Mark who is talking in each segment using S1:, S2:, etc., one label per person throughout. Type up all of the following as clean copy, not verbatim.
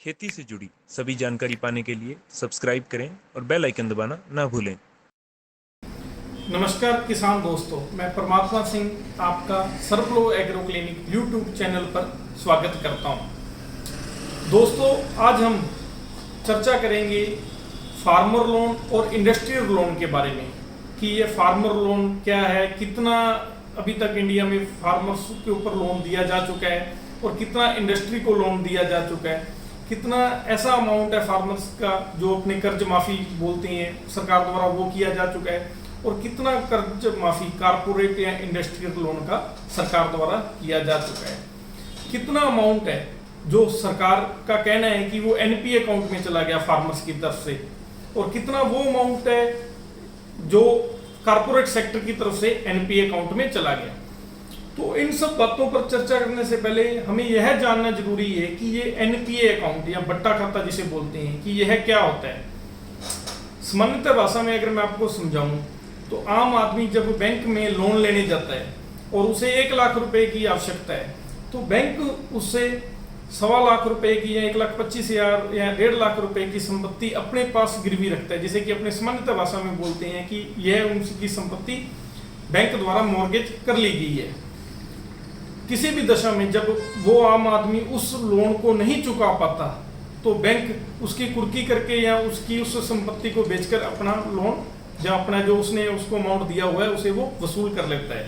S1: खेती से जुड़ी सभी जानकारी पाने के लिए सब्सक्राइब करें और बेल आइकन दबाना ना भूलें।
S2: नमस्कार किसान दोस्तों, मैं परमात्मा सिंह आपका सर्वफ्लो एग्रो क्लिनिक यूट्यूब चैनल पर स्वागत करता हूं। दोस्तों, आज हम चर्चा करेंगे फार्मर लोन और इंडस्ट्रियल लोन के बारे में कि ये फार्मर लोन क्या है, कितना अभी तक इंडिया में फार्मर्स के ऊपर लोन दिया जा चुका है और कितना इंडस्ट्री को लोन दिया जा चुका है, कितना ऐसा अमाउंट है फार्मर्स का जो अपने कर्ज माफ़ी बोलते हैं सरकार द्वारा वो किया जा चुका है और कितना कर्ज माफ़ी कारपोरेट या इंडस्ट्रियल लोन का सरकार द्वारा किया जा चुका है। कितना अमाउंट है जो सरकार का कहना है कि वो एनपीए अकाउंट में चला गया फार्मर्स की तरफ से, और कितना वो अमाउंट है जो कारपोरेट सेक्टर की तरफ से एनपीए अकाउंट में चला गया। तो इन सब बातों पर चर्चा करने से पहले हमें यह जानना जरूरी है कि ये एनपीए अकाउंट या बट्टा खाता जिसे बोलते हैं कि यह क्या होता है। सामान्यतः भाषा में अगर मैं आपको समझाऊं तो आम आदमी जब बैंक में लोन लेने जाता है और उसे 1 लाख रुपए की आवश्यकता है तो बैंक उससे 1.25 लाख रुपए की या 1,25,000 या 1.5 लाख रुपए की संपत्ति अपने पास गिरवी रखता है, जिसे कि अपने सामान्यतः भाषा में बोलते हैं कि यह उनकी संपत्ति बैंक द्वारा मॉर्गेज कर ली गई है। किसी भी दशा में जब वो आम आदमी उस लोन को नहीं चुका पाता तो बैंक उसकी कुर्की करके या उसकी उस संपत्ति को बेचकर अपना लोन या अपना जो उसने उसको अमाउंट दिया हुआ है उसे वो वसूल कर लेता है।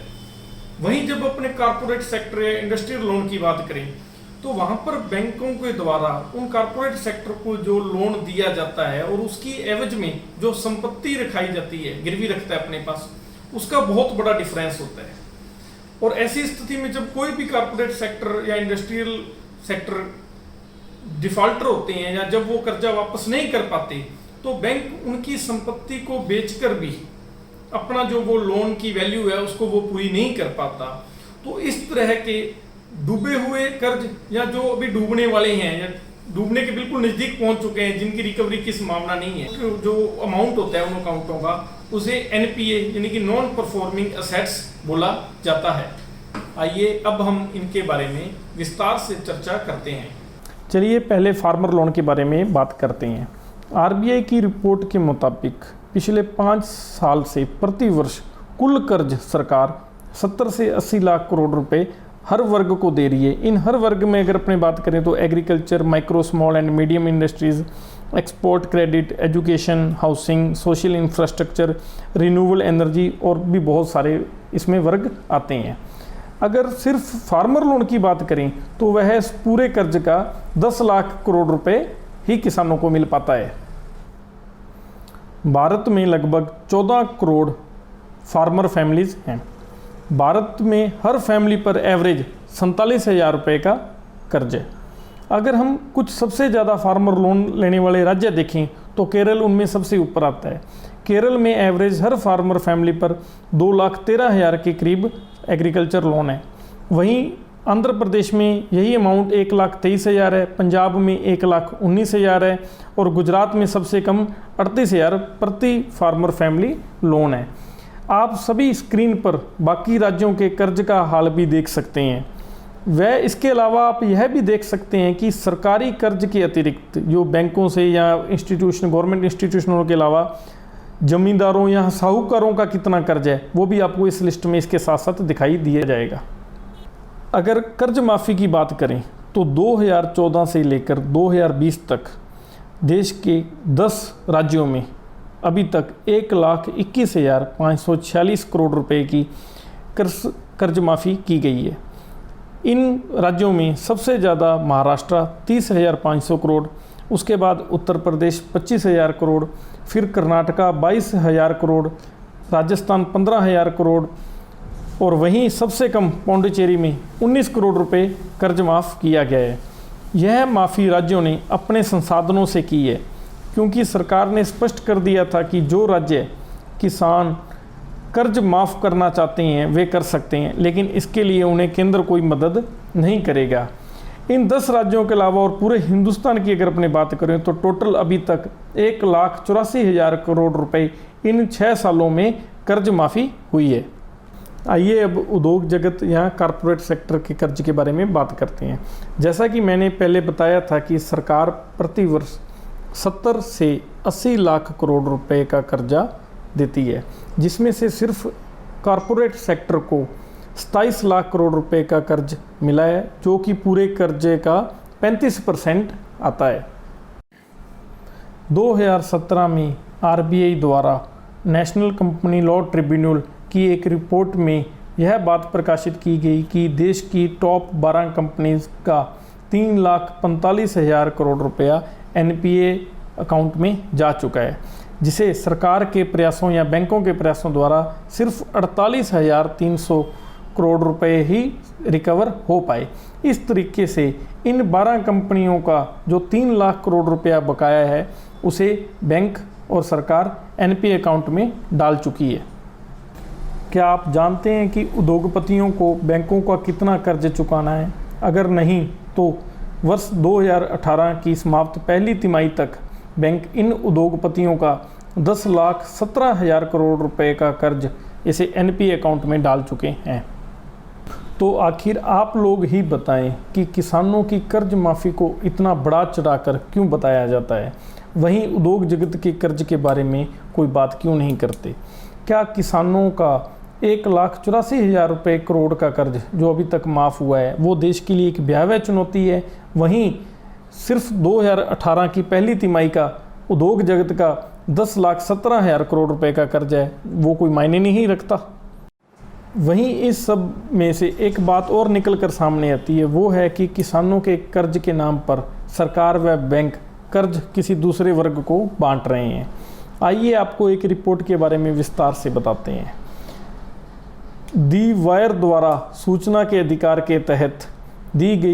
S2: वहीं जब अपने कारपोरेट सेक्टर या इंडस्ट्रियल लोन की बात करें तो वहां पर बैंकों के द्वारा उन कारपोरेट सेक्टर को जो लोन दिया जाता है और उसकी एवज में जो संपत्ति रखाई जाती है, गिरवी रखता है अपने पास, उसका बहुत बड़ा डिफरेंस होता है। और ऐसी स्थिति में जब कोई भी कारपोरेट सेक्टर या इंडस्ट्रियल सेक्टर डिफॉल्टर होते हैं या जब वो कर्जा वापस नहीं कर पाते तो बैंक उनकी संपत्ति को बेचकर भी अपना जो वो लोन की वैल्यू है उसको वो पूरी नहीं कर पाता। तो इस तरह के डूबे हुए कर्ज या जो अभी डूबने वाले हैं या डूबने के बिल्कुल नजदीक पहुंच चुके हैं, जिनकी रिकवरी की संभावना नहीं है, जो अमाउंट होता है उन अकाउंटों का उसे एनपीए यानी कि नॉन परफॉर्मिंग एसेट्स बोला जाता है। आइए अब हम इनके बारे में विस्तार से चर्चा करते हैं।
S3: चलिए पहले फार्मर लोन के बारे में बात करते हैं। आरबीआई की रिपोर्ट के मुताबिक पिछले 5 साल से प्रति वर्ष कुल कर्ज सरकार 70 से 80 लाख करोड़ रुपए हर वर्ग को दे रही है। इन हर वर्ग में अगर अपने बात करें तो agriculture, micro, small and medium industries, export credit, education, housing, social infrastructure, renewable energy और भी बहुत सारे इसमें वर्ग आते हैं। अगर सिर्फ फार्मर लोन की बात करें तो वह पूरे कर्ज का 10 लाख करोड़ रुपए ही किसानों को मिल पाता है। भारत में लगभग 14 करोड़ फार्मर फैमिलीज हैं। भारत में हर फैमिली पर एवरेज 47,000 रुपये का कर्ज है। अगर हम कुछ सबसे ज़्यादा फार्मर लोन लेने वाले राज्य देखें तो केरल उनमें सबसे ऊपर आता है। केरल में एवरेज हर फार्मर फैमिली पर 2,13,000 के करीब एग्रीकल्चर लोन है। वहीं आंध्र प्रदेश में यही अमाउंट 1,23,000 है, पंजाब में 1,19,000 है और गुजरात में सबसे कम 38,000 प्रति फार्मर फैमिली लोन है। आप सभी स्क्रीन पर बाकी राज्यों के कर्ज का हाल भी देख सकते हैं। वह इसके अलावा आप यह भी देख सकते हैं कि सरकारी कर्ज के अतिरिक्त जो बैंकों से या इंस्टीट्यूशन, गवर्नमेंट इंस्टीट्यूशनों के अलावा जमींदारों या साहूकारों का कितना कर्ज है वो भी आपको इस लिस्ट में इसके साथ साथ दिखाई दिया जाएगा। अगर कर्ज माफ़ी की बात करें तो 2014 से लेकर 2020 तक देश के 10 राज्यों में अभी तक 1,21,546 करोड़ रुपए की कर्ज माफ़ी की गई है। इन राज्यों में सबसे ज़्यादा महाराष्ट्र 30,500 करोड़, उसके बाद उत्तर प्रदेश 25,000 करोड़, फिर कर्नाटका 22,000 करोड़, राजस्थान 15,000 करोड़ और वहीं सबसे कम पौंडीचेरी में 19 करोड़ रुपए कर्ज माफ़ किया गया है। यह माफ़ी राज्यों ने अपने संसाधनों से की है, क्योंकि सरकार ने स्पष्ट कर दिया था कि जो राज्य किसान कर्ज माफ़ करना चाहते हैं वे कर सकते हैं, लेकिन इसके लिए उन्हें केंद्र कोई मदद नहीं करेगा। इन 10 राज्यों के अलावा और पूरे हिंदुस्तान की अगर अपनी बात करें तो टोटल अभी तक 1,84,000 करोड़ रुपए इन 6 सालों में कर्ज माफ़ी हुई है। आइए अब उद्योग जगत या कॉरपोरेट सेक्टर के कर्ज के बारे में बात करते हैं। जैसा कि मैंने पहले बताया था कि सरकार प्रति वर्ष 70 से 80 लाख करोड़ रुपए का कर्जा देती है, जिसमें से सिर्फ कॉरपोरेट सेक्टर को 27 लाख करोड़ रुपए का कर्ज मिला है, जो कि पूरे कर्जे का 35% आता है। 2017 में आरबीआई द्वारा नेशनल कंपनी लॉ ट्रिब्यूनल की एक रिपोर्ट में यह बात प्रकाशित की गई कि देश की टॉप 12 कंपनीज का 3,45,000 करोड़ रुपया एनपीए अकाउंट में जा चुका है, जिसे सरकार के प्रयासों या बैंकों के प्रयासों द्वारा सिर्फ 48,300 करोड़ रुपए ही रिकवर हो पाए। इस तरीके से इन 12 कंपनियों का जो 3 लाख करोड़ रुपया बकाया है उसे बैंक और सरकार एनपीए अकाउंट में डाल चुकी है। क्या आप जानते हैं कि उद्योगपतियों को बैंकों का कितना कर्ज चुकाना है? अगर नहीं तो वर्ष 2018 की समाप्त पहली तिमाही तक बैंक इन उद्योगपतियों का 10,17,000 करोड़ रुपए का कर्ज इसे एनपीए अकाउंट में डाल चुके हैं। तो आखिर आप लोग ही बताएं कि किसानों की कर्ज माफ़ी को इतना बढ़ा चढ़ाकर क्यों बताया जाता है, वहीं उद्योग जगत के कर्ज के बारे में कोई बात क्यों नहीं करते? क्या किसानों का 1,84,000 रुपये करोड़ का कर्ज जो अभी तक माफ़ हुआ है वो देश के लिए एक भयावह चुनौती है? वहीं सिर्फ 2018 की पहली तिमाही का उद्योग जगत का 10,17,000 करोड़ रुपए का कर्ज है, वो कोई मायने नहीं रखता। वहीं इस सब में से एक बात और निकल कर सामने आती है, वो है कि किसानों के कर्ज के नाम पर सरकार व बैंक कर्ज किसी दूसरे वर्ग को बांट रहे हैं। आइए आपको एक रिपोर्ट के बारे में विस्तार से बताते हैं। दी वायर द्वारा सूचना के अधिकार के तहत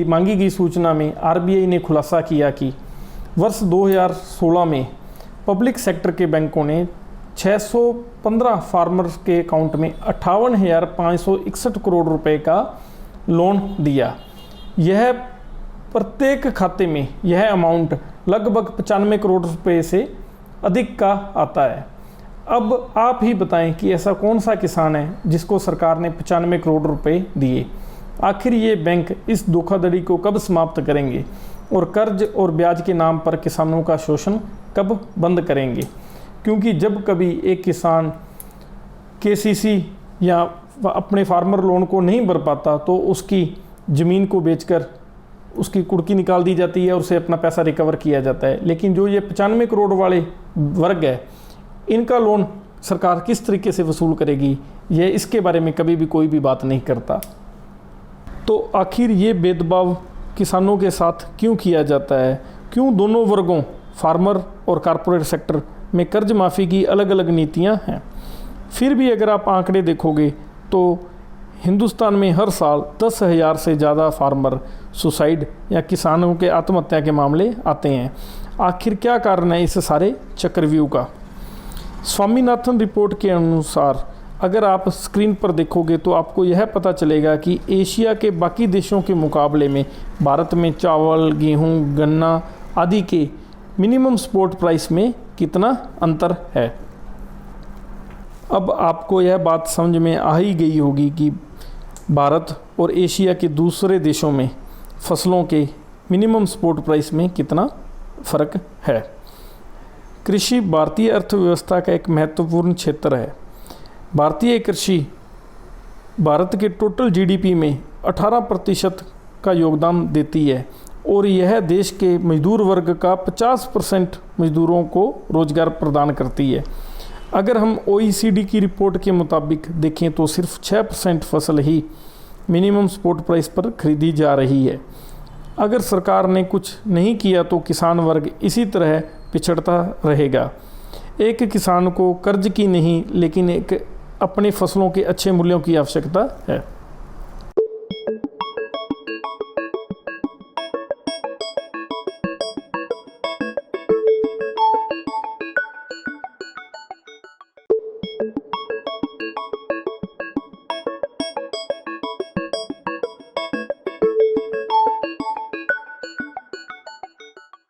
S3: मांगी गई सूचना में आरबीआई ने खुलासा किया कि वर्ष 2016 में पब्लिक सेक्टर के बैंकों ने 615 फार्मर्स के अकाउंट में 58,561 करोड़ रुपए का लोन दिया। यह प्रत्येक खाते में यह अमाउंट लगभग 95 करोड़ रुपए से अधिक का आता है। अब आप ही बताएं कि ऐसा कौन सा किसान है जिसको सरकार ने 95 करोड़ रुपए दिए? आखिर ये बैंक इस धोखाधड़ी को कब समाप्त करेंगे और कर्ज और ब्याज के नाम पर किसानों का शोषण कब बंद करेंगे? क्योंकि जब कभी एक किसान केसीसी या अपने फार्मर लोन को नहीं भर पाता तो उसकी ज़मीन को बेचकर उसकी कुड़की निकाल दी जाती है और उसे अपना पैसा रिकवर किया जाता है। लेकिन जो ये 95 करोड़ वाले वर्ग है, इनका लोन सरकार किस तरीके से वसूल करेगी, ये इसके बारे में कभी भी कोई भी बात नहीं करता। तो आखिर ये भेदभाव किसानों के साथ क्यों किया जाता है? क्यों दोनों वर्गों फार्मर और कॉरपोरेट सेक्टर में कर्ज माफ़ी की अलग अलग नीतियां हैं? फिर भी अगर आप आंकड़े देखोगे तो हिंदुस्तान में हर साल 10,000 से ज़्यादा फार्मर सुसाइड या किसानों के आत्महत्या के मामले आते हैं। आखिर क्या कारण है इस सारे चक्रव्यूह का? स्वामीनाथन रिपोर्ट के अनुसार अगर आप स्क्रीन पर देखोगे तो आपको यह पता चलेगा कि एशिया के बाकी देशों के मुकाबले में भारत में चावल, गेहूं, गन्ना आदि के मिनिमम सपोर्ट प्राइस में कितना अंतर है। अब आपको यह बात समझ में आ ही गई होगी कि भारत और एशिया के दूसरे देशों में फसलों के मिनिमम सपोर्ट प्राइस में कितना फ़र्क है। कृषि भारतीय अर्थव्यवस्था का एक महत्वपूर्ण क्षेत्र है। भारतीय कृषि भारत के टोटल जीडीपी में 18% का योगदान देती है और यह देश के मजदूर वर्ग का 50% मजदूरों को रोजगार प्रदान करती है। अगर हम ओईसीडी की रिपोर्ट के मुताबिक देखें तो सिर्फ 6% फसल ही मिनिमम सपोर्ट प्राइस पर खरीदी जा रही है। अगर सरकार ने कुछ नहीं किया तो किसान वर्ग इसी तरह पिछड़ता रहेगा। एक किसान को कर्ज की नहीं लेकिन एक अपने फसलों के अच्छे मूल्यों की आवश्यकता है।